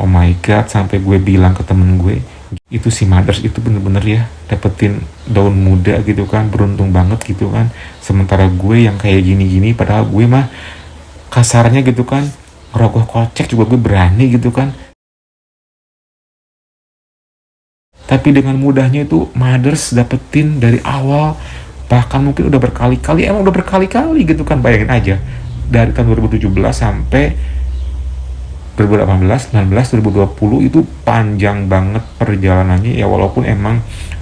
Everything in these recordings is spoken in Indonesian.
Oh my god, sampai gue bilang ke temen gue, itu si Mothers itu bener-bener ya dapetin daun muda gitu kan, beruntung banget gitu kan. Sementara gue yang kayak gini-gini, padahal gue mah kasarnya gitu kan, ngerogoh kocek juga gue berani gitu kan. Tapi dengan mudahnya itu Mothers dapetin dari awal, bahkan mungkin udah berkali-kali, emang udah berkali-kali gitu kan. Bayangin aja, dari tahun 2017 sampai 2018, 19, 2020 itu panjang banget perjalanannya ya, walaupun emang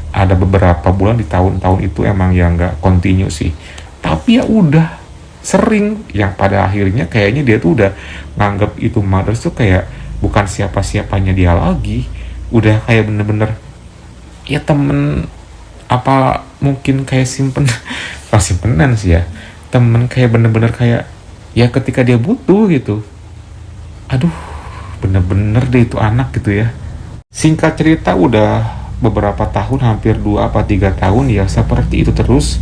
ada beberapa bulan di tahun-tahun itu emang ya nggak continue sih, tapi ya udah sering yang pada akhirnya kayaknya dia tuh udah nganggap itu Mothers tuh kayak bukan siapa-siapanya dia lagi, udah kayak bener-bener ya temen, apa mungkin kayak simpen oh simpenan sih ya, temen kayak bener-bener kayak ya ketika dia butuh gitu. Aduh, bener-bener deh itu anak gitu ya. Singkat cerita udah beberapa tahun, hampir 2 apa 3 tahun ya seperti itu terus.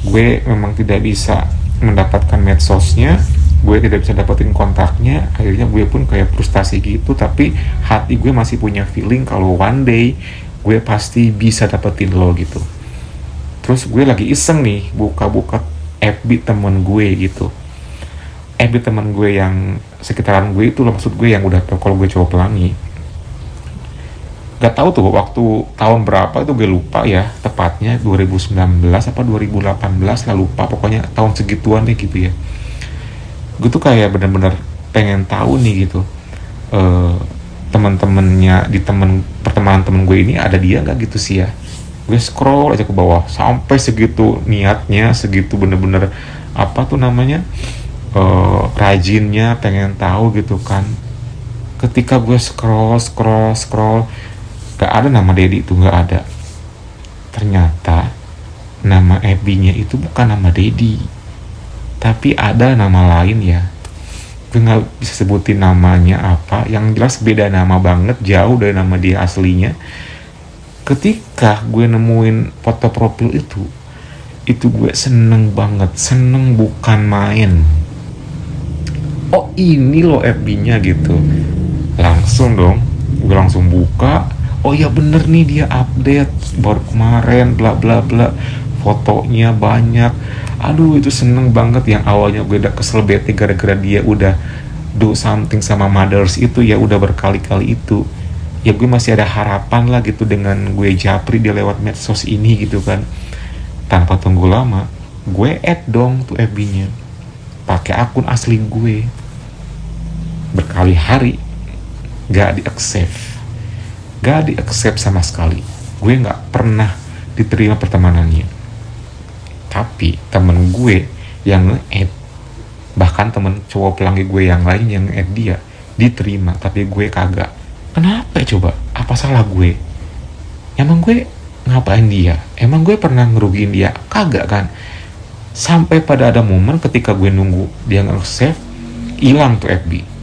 Gue memang tidak bisa mendapatkan medsosnya, gue tidak bisa dapetin kontaknya. Akhirnya gue pun kayak frustasi gitu, tapi hati gue masih punya feeling kalau one day gue pasti bisa dapetin lo gitu. Terus gue lagi iseng nih buka-buka FB temen gue gitu, FB temen gue yang sekitaran gue itu loh, maksud gue yang udah tau kalau gue cowok pelangi. Gak tahu tuh waktu tahun berapa itu, gue lupa ya tepatnya, 2019 apa 2018 lah, lupa pokoknya tahun segituan deh gitu ya. Gue tuh kayak bener-bener pengen tahu nih gitu, teman-temannya di pertemanan temen gue ini ada dia nggak gitu sih ya. Gue scroll aja ke bawah sampai segitu niatnya, segitu bener-bener apa tuh namanya, rajinnya pengen tahu gitu kan. Ketika gue scroll gak ada nama Dedi itu, gak ada. Ternyata nama FB-nya itu bukan nama Dedi, tapi ada nama lain ya. Gue gak bisa sebutin namanya apa, yang jelas beda nama banget, jauh dari nama dia aslinya. Ketika gue nemuin foto profil itu gue seneng banget, seneng bukan main. Oh ini loh FB-nya gitu. Langsung dong, gue langsung buka. Oh ya bener nih, dia update baru kemarin bla bla bla, fotonya banyak. Aduh itu seneng banget. Yang awalnya gue udah kesel bete gara-gara dia udah do something sama Mothers itu ya, udah berkali-kali itu ya, gue masih ada harapan lah gitu dengan gue japri dia lewat medsos ini gitu kan. Tanpa tunggu lama gue add dong tuh FB-nya pakai akun asli gue. Berkali hari gak di accept sama sekali. Gue gak pernah diterima pertemanannya. Tapi temen gue yang nge-add, bahkan temen cowok pelangi gue yang lain yang nge-add dia, diterima, tapi gue kagak. Kenapa coba? Apa salah gue? Emang gue ngapain dia? Emang gue pernah ngerugiin dia? Kagak kan? Sampai pada ada momen ketika gue nunggu dia nge-save, hilang tuh FB.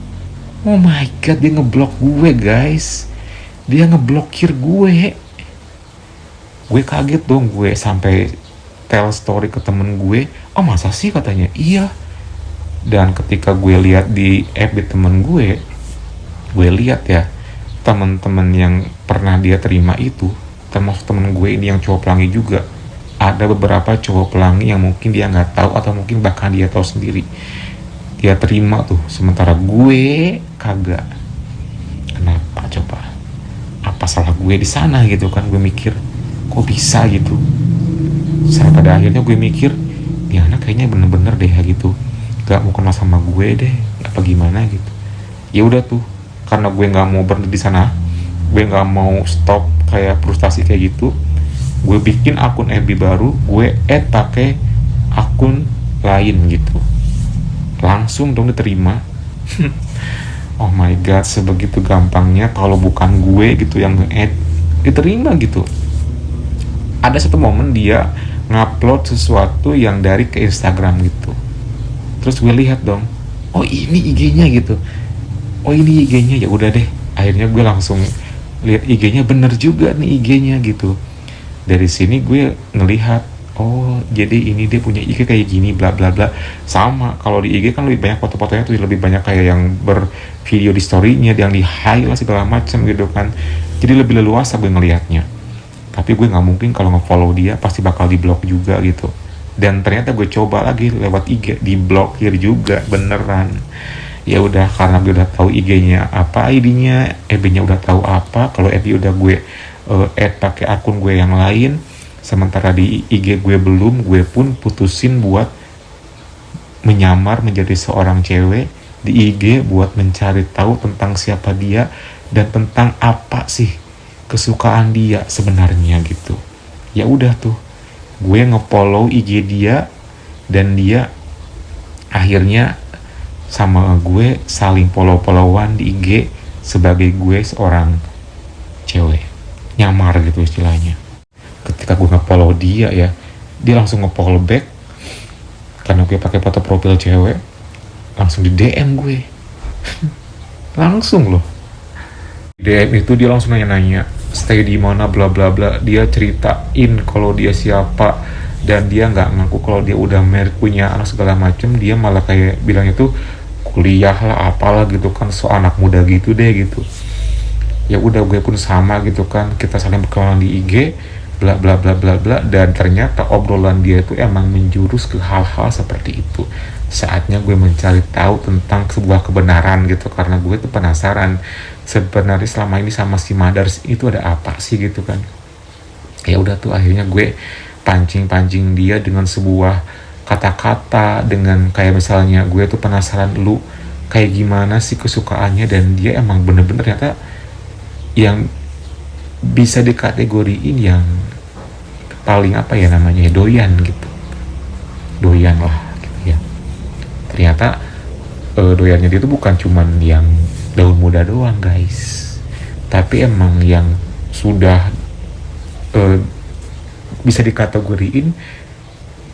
Oh my god, dia ngeblok gue guys. Dia ngeblokir gue. Gue kaget dong, gue sampai tell story ke temen gue. Oh masa sih, katanya iya. Dan ketika gue lihat di FB temen gue lihat ya teman-teman yang pernah dia terima itu, termasuk temen gue ini yang cowok pelangi juga. Ada beberapa cowok pelangi yang mungkin dia nggak tahu atau mungkin bahkan dia tahu sendiri, dia terima tuh, sementara gue kagak. Kenapa coba? Apa salah gue di sana gitu kan? Gue mikir kok bisa gitu. Sampai pada akhirnya gue mikir, ini anak kayaknya bener-bener deh gitu, gak mau kenal sama gue deh, apa gimana gitu. Ya udah tuh, karena gue nggak mau berhenti di sana, gue nggak mau stop kayak frustasi kayak gitu, gue bikin akun FB baru, gue add pakai akun lain gitu. Langsung dong diterima. Oh my god, sebegitu gampangnya kalau bukan gue gitu yang nge-add, diterima gitu. Ada satu momen dia ngupload sesuatu yang dari ke Instagram gitu. Terus gue lihat dong, oh ini IG-nya gitu. Oh ini IG-nya, ya udah deh. Akhirnya gue langsung lihat IG-nya, bener juga nih IG-nya gitu. Dari sini gue ngelihat, oh jadi ini dia punya IG kayak gini bla bla bla. Sama kalau di IG kan lebih banyak foto-fotonya tuh, lebih banyak kayak yang bervideo di storynya, yang di highlight segala macam gitu kan, jadi lebih leluasa gue ngelihatnya. Tapi gue nggak mungkin kalau nge-follow dia pasti bakal di blok juga gitu. Dan ternyata gue coba lagi lewat IG, di blokir juga beneran. Ya udah, karena gue udah tahu IG-nya apa, ID-nya, FB-nya udah tahu apa. Kalau FB udah gue add pakai akun gue yang lain, sementara di IG gue belum, gue pun putusin buat menyamar menjadi seorang cewek di IG buat mencari tahu tentang siapa dia dan tentang apa sih kesukaan dia sebenarnya gitu. Ya udah tuh, gue nge-follow IG dia dan dia akhirnya sama gue saling follow-followan di IG sebagai gue seorang cewek, nyamar gitu istilahnya. Ketika gue nge-follow dia ya, dia langsung nge-follow back karena gue pakai foto profil cewek, langsung di DM gue. Langsung loh. DM itu dia langsung nanya-nanya stay di mana bla bla bla, dia ceritain kalau dia siapa dan dia nggak ngaku kalau dia udah married punya anak segala macem. Dia malah kayak bilangnya tuh kuliah lah apalah gitu kan, so anak muda gitu deh gitu. Ya udah, gue pun sama gitu kan, kita saling berkenalan di IG bla bla bla bla bla, dan ternyata obrolan dia itu emang menjurus ke hal-hal seperti itu. Saatnya gue mencari tahu tentang sebuah kebenaran gitu, karena gue tuh penasaran sebenarnya selama ini sama si Madars itu ada apa sih gitu kan. Ya udah tuh, akhirnya gue pancing-pancing dia dengan sebuah kata-kata, dengan kayak misalnya gue tuh penasaran lu kayak gimana sih kesukaannya, dan dia emang bener-bener ternyata yang bisa dikategoriin yang paling apa ya namanya, doyan gitu, doyan lah gitu ya. Ternyata doyannya dia tuh bukan cuman yang daun muda doang guys, tapi emang yang sudah bisa dikategoriin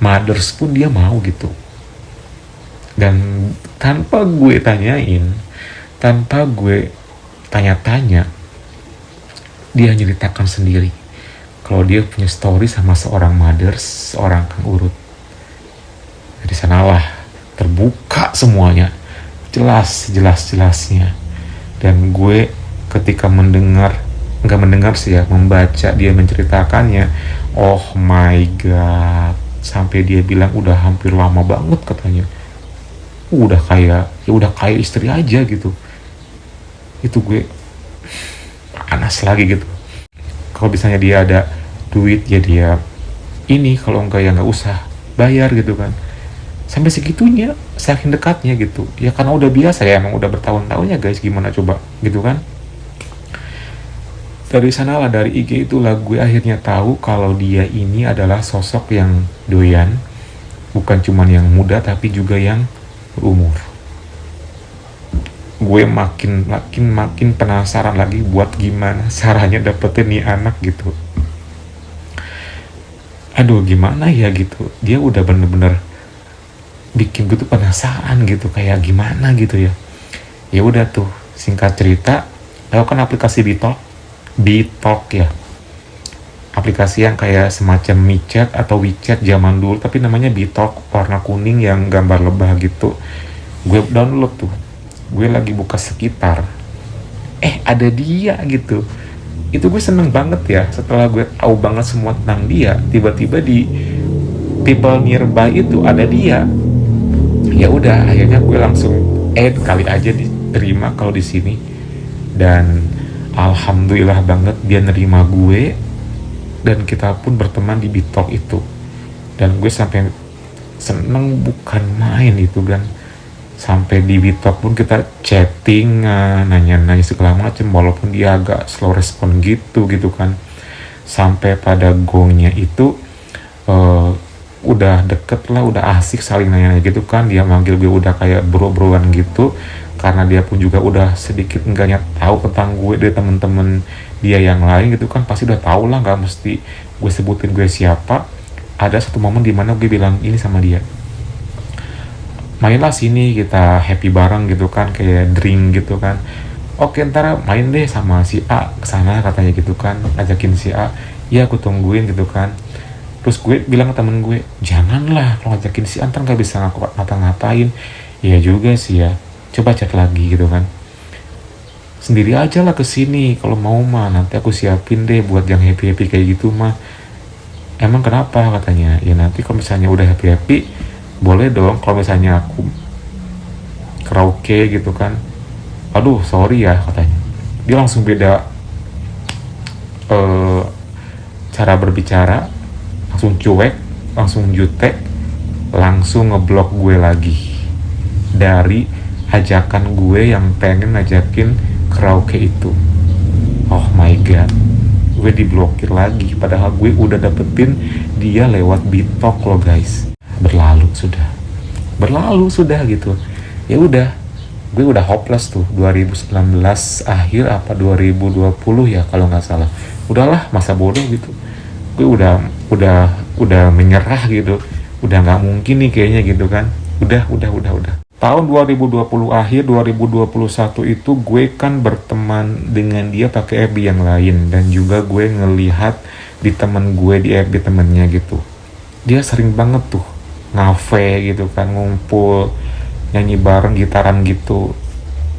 mothers pun dia mau gitu. Dan tanpa gue tanyain, tanpa gue tanya-tanya, dia nyeritakan sendiri kalau dia punya story sama seorang mothers, seorang kang urut. Dari sanalah terbuka semuanya, jelas-jelasnya. Dan gue ketika membaca dia menceritakannya, oh my god, sampai dia bilang udah hampir lama banget katanya, udah kayak istri aja gitu. Itu gue panas lagi gitu. Kalau misalnya dia ada duit ya dia ini, kalau enggak ya nggak usah bayar gitu kan. Sampai segitunya, saking dekatnya gitu ya, karena udah biasa ya, emang udah bertahun-tahun ya guys, gimana coba gitu kan. Dari sanalah, dari IG itulah gue akhirnya tahu kalau dia ini adalah sosok yang doyan, bukan cuman yang muda tapi juga yang berumur. Gue makin penasaran lagi buat gimana caranya dapetin nih anak gitu. Aduh gimana ya gitu, dia udah bener-bener bikin gue tuh penasaran gitu, kayak gimana gitu ya. Ya udah tuh, singkat cerita, tahu kan aplikasi Bitalk ya, aplikasi yang kayak semacam micet atau WeChat zaman dulu, tapi namanya Bitalk, warna kuning yang gambar lebah gitu. Gue download tuh, gue lagi buka sekitar, ada dia gitu. Itu gue seneng banget ya, setelah gue tahu banget semua tentang dia, tiba-tiba di people nearby itu ada dia. Ya udah, akhirnya gue langsung kali aja diterima kalau di sini. Dan alhamdulillah banget dia nerima gue, dan kita pun berteman di Bitalk itu. Dan gue sampai seneng bukan main itu kan. Sampai di Bitalk pun kita chatting, nanya-nanya segala macem, walaupun dia agak slow respon gitu kan. Sampai pada gongnya itu udah deket lah, udah asik saling nanya-nanya gitu kan. Dia manggil gue udah kayak bro-broan gitu, karena dia pun juga udah sedikit enggaknya tahu tentang gue dari temen-temen dia yang lain gitu kan. Pasti udah tahu lah, nggak mesti gue sebutin gue siapa. Ada satu momen dimana gue bilang ini sama dia, mainlah sini, kita happy bareng gitu kan, kayak drink gitu kan. Oke, ntar main deh sama si A kesana katanya gitu kan, ajakin si A. Ya aku tungguin gitu kan. Terus gue bilang ke temen gue, janganlah, kalau ngajakin si Antar gak bisa ngapa-ngapain. Iya juga sih ya, coba chat lagi gitu kan. Sendiri aja lah kesini, kalau mau mah nanti aku siapin deh buat yang happy-happy kayak gitu mah. Emang kenapa katanya, ya nanti kalau misalnya udah happy-happy boleh dong kalau misalnya aku karaoke gitu kan. Aduh sorry ya katanya, dia langsung beda eh, cara berbicara, langsung cuek, langsung jutek, langsung ngeblok gue lagi dari ajakan gue yang pengen ngajakin karaoke itu. Oh my god, gue diblokir lagi padahal gue udah dapetin dia lewat Bitok loh guys. Berlalu sudah gitu. Ya udah, gue udah hopeless tuh 2019 akhir apa 2020 ya kalau nggak salah. Udahlah, masa bodoh gitu. Gue udah menyerah gitu. Udah nggak mungkin nih kayaknya gitu kan. Udah. Tahun 2020 akhir 2021 itu gue kan berteman dengan dia pakai FB yang lain, dan juga gue ngelihat di temen gue di FB temennya gitu. Dia sering banget tuh ngafe gitu kan, ngumpul nyanyi bareng gitaran gitu.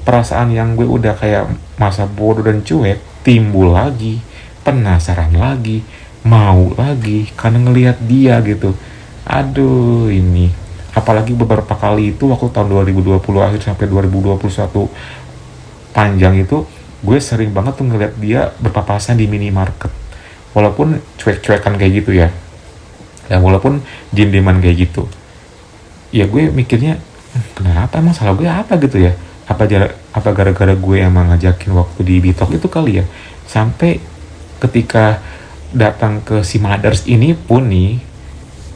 Perasaan yang gue udah kayak masa bodoh dan cuek timbul lagi, penasaran lagi, mau lagi karena ngelihat dia gitu. Aduh ini, apalagi beberapa kali itu waktu tahun 2020 akhir sampai 2021 panjang itu, gue sering banget tuh ngeliat dia berpapasan di minimarket, walaupun cuek-cuekan kayak gitu ya, walaupun diem-dieman kayak gitu. Ya gue mikirnya, kenapa, emang salah gue apa gitu ya, apa gara-gara gue emang ngajakin waktu di Bitok itu kali ya. Sampai ketika datang ke si Mothers ini pun nih,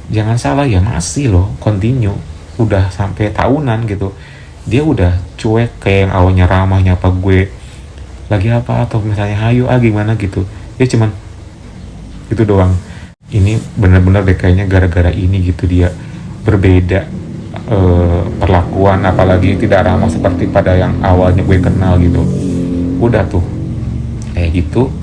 jangan salah ya, masih loh continue, udah sampai tahunan gitu, dia udah cuek. Kayak yang awalnya ramah nyapa gue lagi apa, atau misalnya hayu gimana gitu, dia cuman itu doang. Ini bener-bener deh kayaknya gara-gara ini gitu dia berbeda perlakuan, apalagi tidak ramah seperti pada yang awalnya gue kenal gitu. Udah tuh kayak gitu,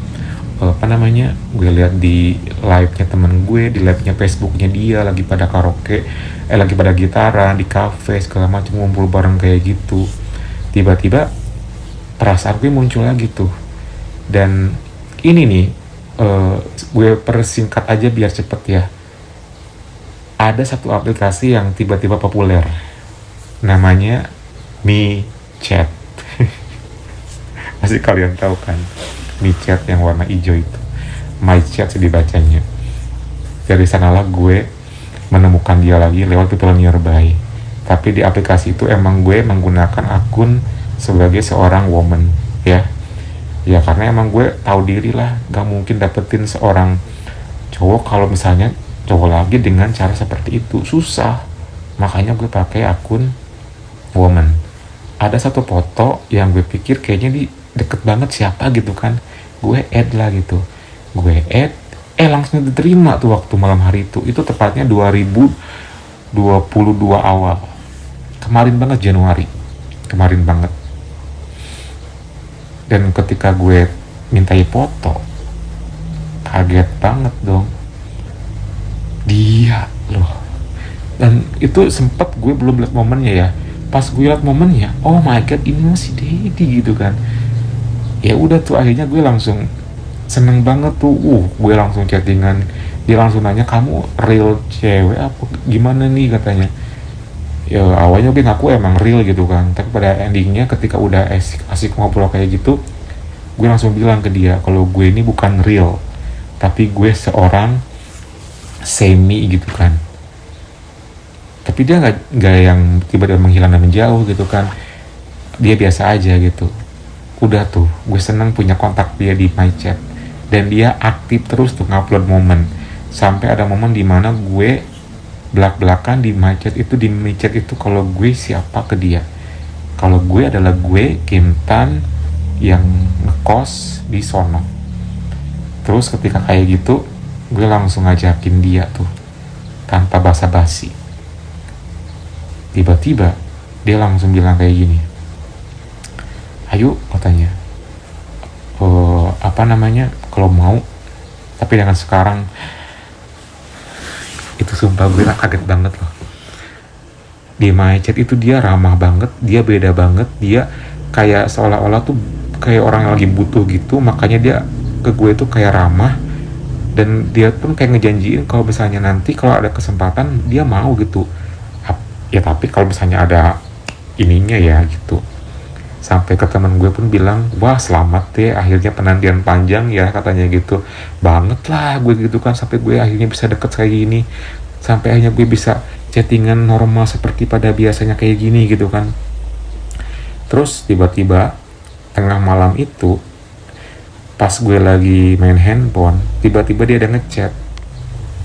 apa namanya, gue lihat di live-nya temen gue, di live-nya Facebooknya dia lagi pada karaoke, lagi pada gitaran di cafe segala macam, ngumpul bareng kayak gitu. Tiba-tiba perasaan gue muncul lagi tuh. Dan ini nih, gue persingkat aja biar cepet ya. Ada satu aplikasi yang tiba-tiba populer, namanya MiChat. Pasti kalian tahu kan, MiChat yang warna hijau itu, MyChat sih dibacanya. Dari sanalah gue menemukan dia lagi lewat People Nearby. Tapi di aplikasi itu emang gue menggunakan akun sebagai seorang woman ya karena emang gue tahu diri lah, gak mungkin dapetin seorang cowok kalau misalnya cowok lagi dengan cara seperti itu, susah. Makanya gue pakai akun woman. Ada satu foto yang gue pikir kayaknya di deket banget siapa gitu kan, gue add lah gitu, gue add, langsung diterima tuh waktu malam hari itu tepatnya 2022 awal, kemarin banget, Januari kemarin banget. Dan ketika gue mintai foto, kaget banget dong, dia loh. Dan itu sempet gue belum lihat momennya ya, pas gue lihat momennya, oh my god, ini masih Dedi gitu kan. Ya udah tuh akhirnya gue langsung seneng banget tuh, gue langsung chattingan. Dia langsung nanya, kamu real cewek apa gimana nih katanya. Ya awalnya gue ngaku emang real gitu kan, tapi pada endingnya ketika udah asik ngobrol kayak gitu, gue langsung bilang ke dia kalau gue ini bukan real, tapi gue seorang semi gitu kan. Tapi dia nggak yang tiba-tiba menghilang dan menjauh gitu kan, dia biasa aja gitu. Udah tuh gue seneng punya kontak dia di MyChat, dan dia aktif terus tuh ngupload momen. Sampai ada momen dimana gue belak-belakan di MyChat itu kalau gue siapa ke dia, kalau gue adalah gue Kimtan yang ngekos di sono. Terus ketika kayak gitu, gue langsung ngajakin dia tuh tanpa basa-basi. Tiba-tiba dia langsung bilang kayak gini, ayo katanya, apa namanya, kalau mau tapi dengan sekarang. Itu sumpah gue lah kaget banget loh. Di my chat itu dia ramah banget, dia beda banget, dia kayak seolah-olah tuh kayak orang yang lagi butuh gitu, makanya dia ke gue tuh kayak ramah. Dan dia pun kayak ngejanjiin kalau misalnya nanti kalau ada kesempatan dia mau gitu. Ya tapi kalau misalnya ada ininya ya gitu. Sampai ke teman gue pun bilang, wah selamat deh akhirnya penantian panjang ya katanya gitu. Banget lah gue gitu kan, sampai gue akhirnya bisa deket kayak gini, sampai akhirnya gue bisa chattingan normal seperti pada biasanya kayak gini gitu kan. Terus tiba-tiba tengah malam itu pas gue lagi main handphone, tiba-tiba dia ada ngechat,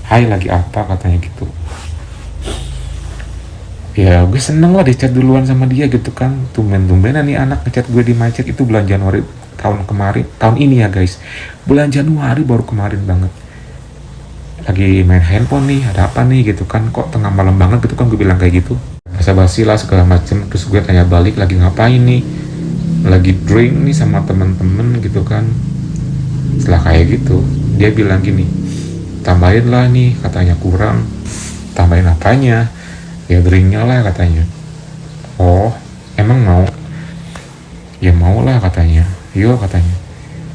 hai lagi apa katanya gitu. Ya gue seneng lah di chat duluan sama dia gitu kan. Tumben-tumbenan nih anak ngechat gue di my chat itu bulan Januari tahun kemarin, tahun ini ya guys, bulan Januari baru kemarin banget. Lagi main handphone nih, ada apa nih gitu kan, kok tengah malam banget gitu kan, gue bilang kayak gitu. Basa-basi lah segala macem. Terus gue tanya balik, lagi ngapain nih? Lagi drink nih sama temen-temen gitu kan. Setelah kayak gitu dia bilang gini, tambahin lah nih katanya kurang. Tambahin apanya? Ya drinknya lah katanya. Oh emang mau? Ya mau lah katanya. Yo katanya.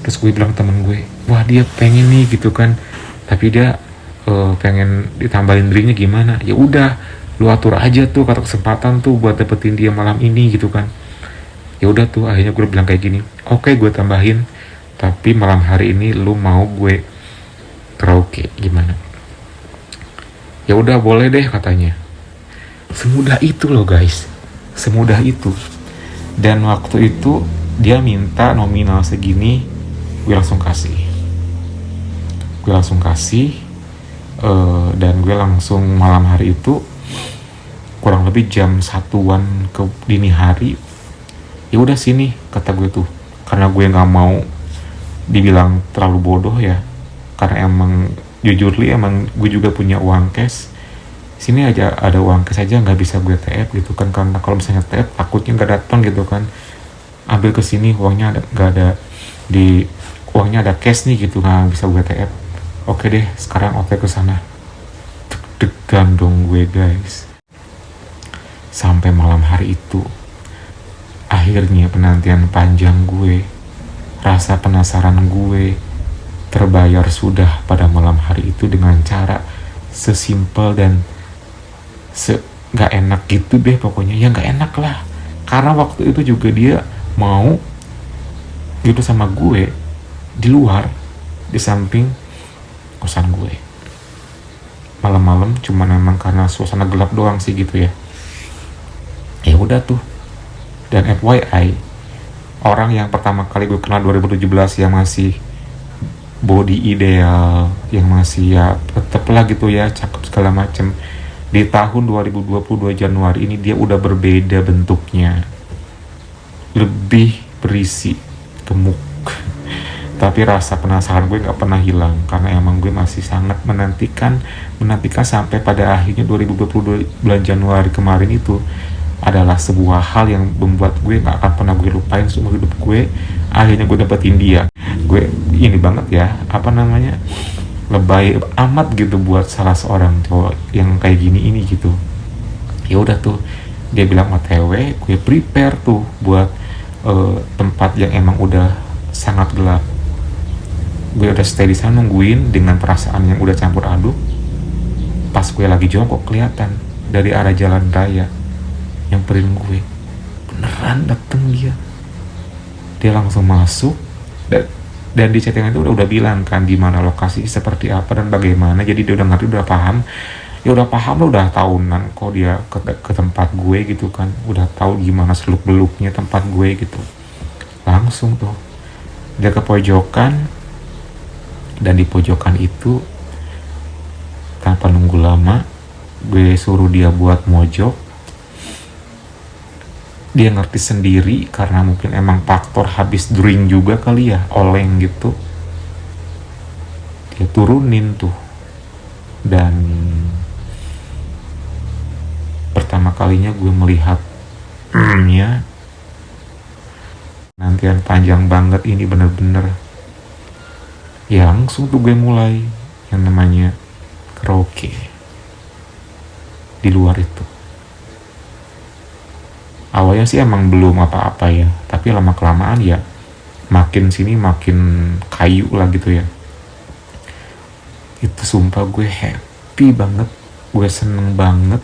Terus gue bilang temen gue, wah dia pengen nih gitu kan, tapi dia pengen ditambahin drinknya gimana? Ya udah lu atur aja tuh kata kesempatan tuh buat dapetin dia malam ini gitu kan. Ya udah tuh akhirnya gue bilang kayak gini, oke gue tambahin, tapi malam hari ini lu mau gue karaoke gimana? Ya udah boleh deh katanya. Semudah itu loh guys, semudah itu. Dan waktu itu dia minta nominal segini, gue langsung kasih. Dan gue langsung malam hari itu kurang lebih jam 1-an ke dini hari. Ya udah sini kata gue tuh, karena gue nggak mau dibilang terlalu bodoh ya, karena emang jujur li emang gue juga punya uang cash. Sini aja ada uang cash aja, nggak bisa gue TF gitu kan, karena kalau misalnya TF takutnya nggak datang gitu kan. Ambil ke sini uangnya ada, nggak ada di uangnya ada cash nih gitu, nggak bisa gue TF. Oke deh sekarang oke ke sana. Deg-degan dong gue guys. Sampai malam hari itu akhirnya penantian panjang gue, rasa penasaran gue terbayar sudah pada malam hari itu dengan cara sesimpel dan nggak enak gitu deh pokoknya. Ya nggak enak lah, karena waktu itu juga dia mau gitu sama gue di luar, di samping kosan gue malam-malam. Cuman memang karena suasana gelap doang sih gitu ya. Ya udah tuh. Dan FYI, orang yang pertama kali gue kenal 2017 yang masih body ideal, yang masih ya tetep lah gitu ya, cakep segala macem, di tahun 2022 Januari ini dia udah berbeda bentuknya, lebih berisi, gemuk. Tapi rasa penasaran gue nggak pernah hilang, karena emang gue masih sangat menantikan sampai pada akhirnya 2022 bulan Januari kemarin itu adalah sebuah hal yang membuat gue nggak akan pernah gue lupain seumur hidup gue. Akhirnya gue dapetin dia. Gue ini banget ya, apa namanya, lebay amat gitu buat salah seorang cowok yang kayak gini ini gitu. Ya udah tuh dia bilang OTW, gue prepare tuh buat tempat yang emang udah sangat gelap. Gue udah stay di sana nungguin dengan perasaan yang udah campur aduk. Pas gue lagi jongkok kelihatan dari arah jalan raya yang nyamperin gue, beneran dateng dia langsung masuk. Dan di chattingan itu udah bilang kan di mana lokasi seperti apa dan bagaimana. Jadi dia udah ngerti, udah paham lo, udah tahunan kok dia ke tempat gue gitu kan, udah tahu gimana seluk beluknya tempat gue gitu. Langsung tuh dia ke pojokan, dan di pojokan itu tanpa nunggu lama gue suruh dia buat mojok. Dia ngerti sendiri karena mungkin emang faktor habis drink juga kali ya, oleng gitu. Dia turunin tuh. Dan pertama kalinya gue melihat ya, nantian panjang banget ini bener-bener. Ya langsung tuh gue mulai yang namanya karaoke. di luar itu. Awalnya sih emang belum apa-apa ya, tapi lama kelamaan ya makin sini makin kayu lah gitu ya. Itu sumpah gue happy banget, gue seneng banget,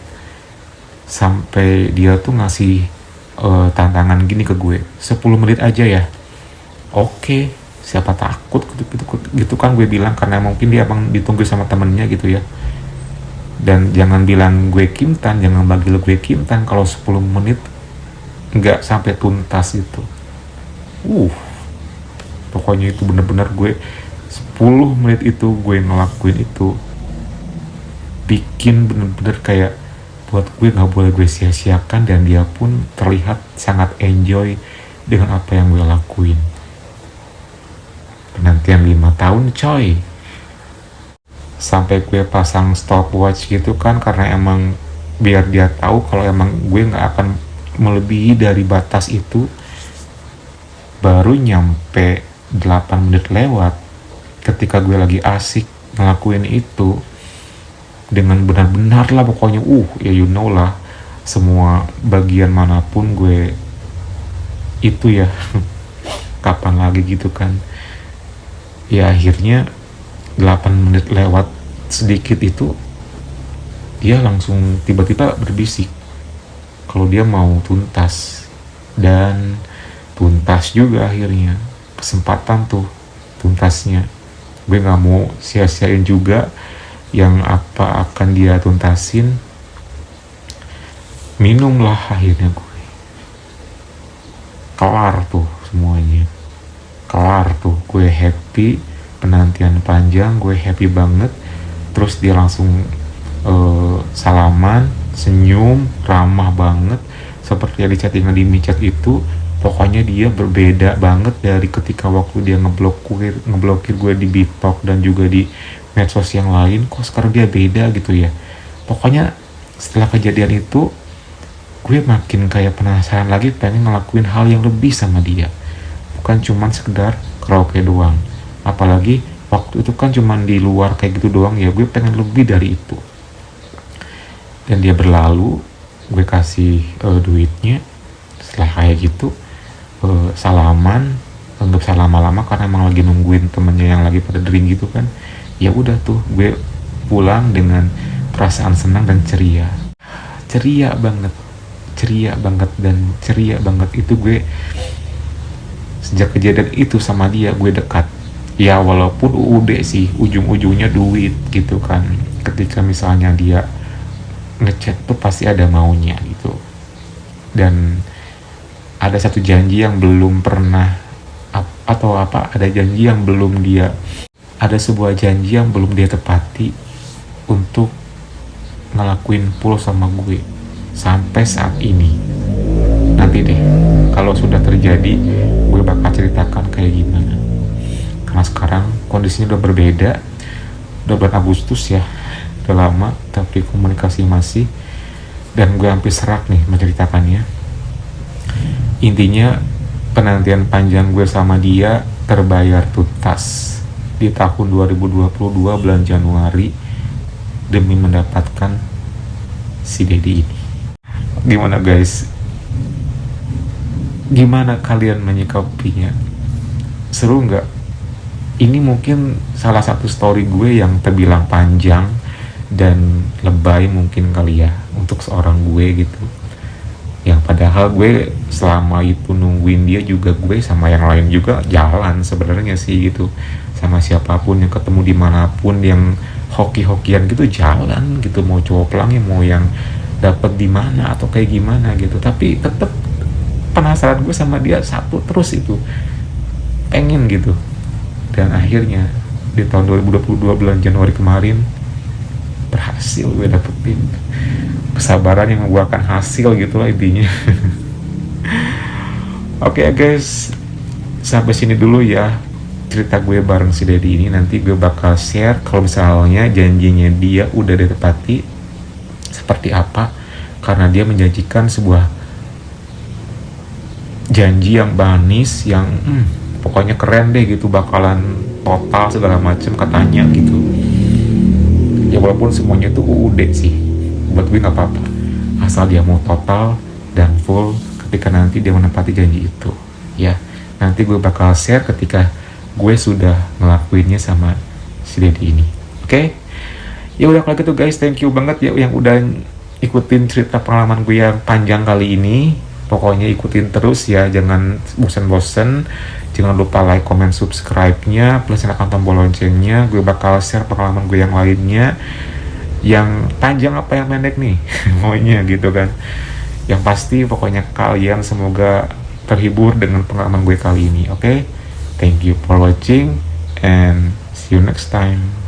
sampai dia tuh ngasih tantangan gini ke gue, 10 menit aja ya. Oke, siapa takut gitu kan gue bilang, karena mungkin dia emang ditunggu sama temennya gitu ya. Dan jangan bilang gue Kimtan, jangan bagi gue Kimtan kalau 10 menit nggak sampai tuntas gitu. Pokoknya itu bener-bener gue 10 menit itu gue ngelakuin itu bikin bener-bener kayak buat gue nggak boleh gue sia-siakan, dan dia pun terlihat sangat enjoy dengan apa yang gue lakuin. Penantian 5 tahun coy, sampai gue pasang stopwatch gitu kan, karena emang biar dia tahu kalau emang gue nggak akan melebihi dari batas itu. Baru nyampe 8 menit lewat, ketika gue lagi asik ngelakuin itu dengan benar-benar lah pokoknya, ya you know lah, semua bagian manapun gue itu ya kapan lagi gitu kan. Ya akhirnya 8 menit lewat sedikit itu dia langsung tiba-tiba berbisik kalau dia mau tuntas, dan tuntas juga akhirnya. Kesempatan tuh tuntasnya, gue nggak mau sia-siain juga yang apa akan dia tuntasin. Minumlah akhirnya gue, kelar tuh semuanya, kelar tuh, gue happy. Penantian panjang, gue happy banget. Terus dia langsung salaman, senyum, ramah banget, seperti yang di chattingan di michat itu. Pokoknya dia berbeda banget dari ketika waktu dia ngeblokir gue di BitTalk dan juga di medsos yang lain. Kok sekarang dia beda gitu ya. Pokoknya setelah kejadian itu gue makin kayak penasaran lagi, pengen ngelakuin hal yang lebih sama dia, bukan cuman sekedar karaoke doang. Apalagi waktu itu kan cuman di luar kayak gitu doang ya, gue pengen lebih dari itu. Dan dia berlalu, gue kasih duitnya. Setelah kayak gitu salaman, nggak bisa lama-lama karena emang lagi nungguin temennya yang lagi pada drink gitu kan. Ya udah tuh, gue pulang dengan perasaan senang dan ceria banget dan ceria banget. Itu gue sejak kejadian itu sama dia gue dekat ya, walaupun UUD sih, ujung-ujungnya duit gitu kan. Ketika misalnya dia ngechat tuh pasti ada maunya gitu. Dan ada satu janji yang belum pernah ada sebuah janji yang belum dia tepati, untuk ngelakuin pool sama gue sampai saat ini. Nanti deh kalau sudah terjadi gue bakal ceritakan kayak gimana, karena sekarang kondisinya udah berbeda. Udah bulan Agustus ya, udah lama, tapi komunikasi masih, dan gue hampir serak nih menceritakannya. Intinya penantian panjang gue sama dia terbayar tuntas di tahun 2022 bulan Januari demi mendapatkan si Dedi ini. Gimana guys? Gimana kalian menyikapinya? Seru nggak? Ini mungkin salah satu story gue yang terbilang panjang dan lebay mungkin kali ya untuk seorang gue gitu. Yang padahal gue selama itu nungguin dia juga, gue sama yang lain juga jalan sebenarnya sih gitu, sama siapapun yang ketemu dimanapun, yang hoki-hokian gitu jalan gitu, mau cowok pelangi mau yang dapat di mana atau kayak gimana gitu. Tapi tetap penasaran gue sama dia satu terus, itu pengen gitu. Dan akhirnya di tahun 2022 bulan Januari kemarin berhasil gue dapetin. Kesabaran yang membuahkan hasil gitulah intinya. Oke guys, sampai sini dulu ya cerita gue bareng si Dedi ini. Nanti gue bakal share kalau misalnya janjinya dia udah ditepati seperti apa, karena dia menjanjikan sebuah janji yang manis, yang pokoknya keren deh gitu, bakalan total segala macem katanya gitu ya. Walaupun semuanya itu UUD sih, buat gue nggak apa-apa, asal dia mau total dan full ketika nanti dia menepati janji itu ya. Nanti gue bakal share ketika gue sudah ngelakuinnya sama si Dedi ini. Oke? Ya udah kalau gitu guys, thank you banget ya yang udah ikutin cerita pengalaman gue yang panjang kali ini. Pokoknya ikutin terus ya, jangan bosen-bosen. Jangan lupa like, comment, subscribe-nya, plus nyalakan tombol loncengnya. Gue bakal share pengalaman gue yang lainnya, yang panjang apa yang pendek nih maunya gitu kan. Yang pasti pokoknya kalian semoga terhibur dengan pengalaman gue kali ini. Oke? Thank you for watching and see you next time.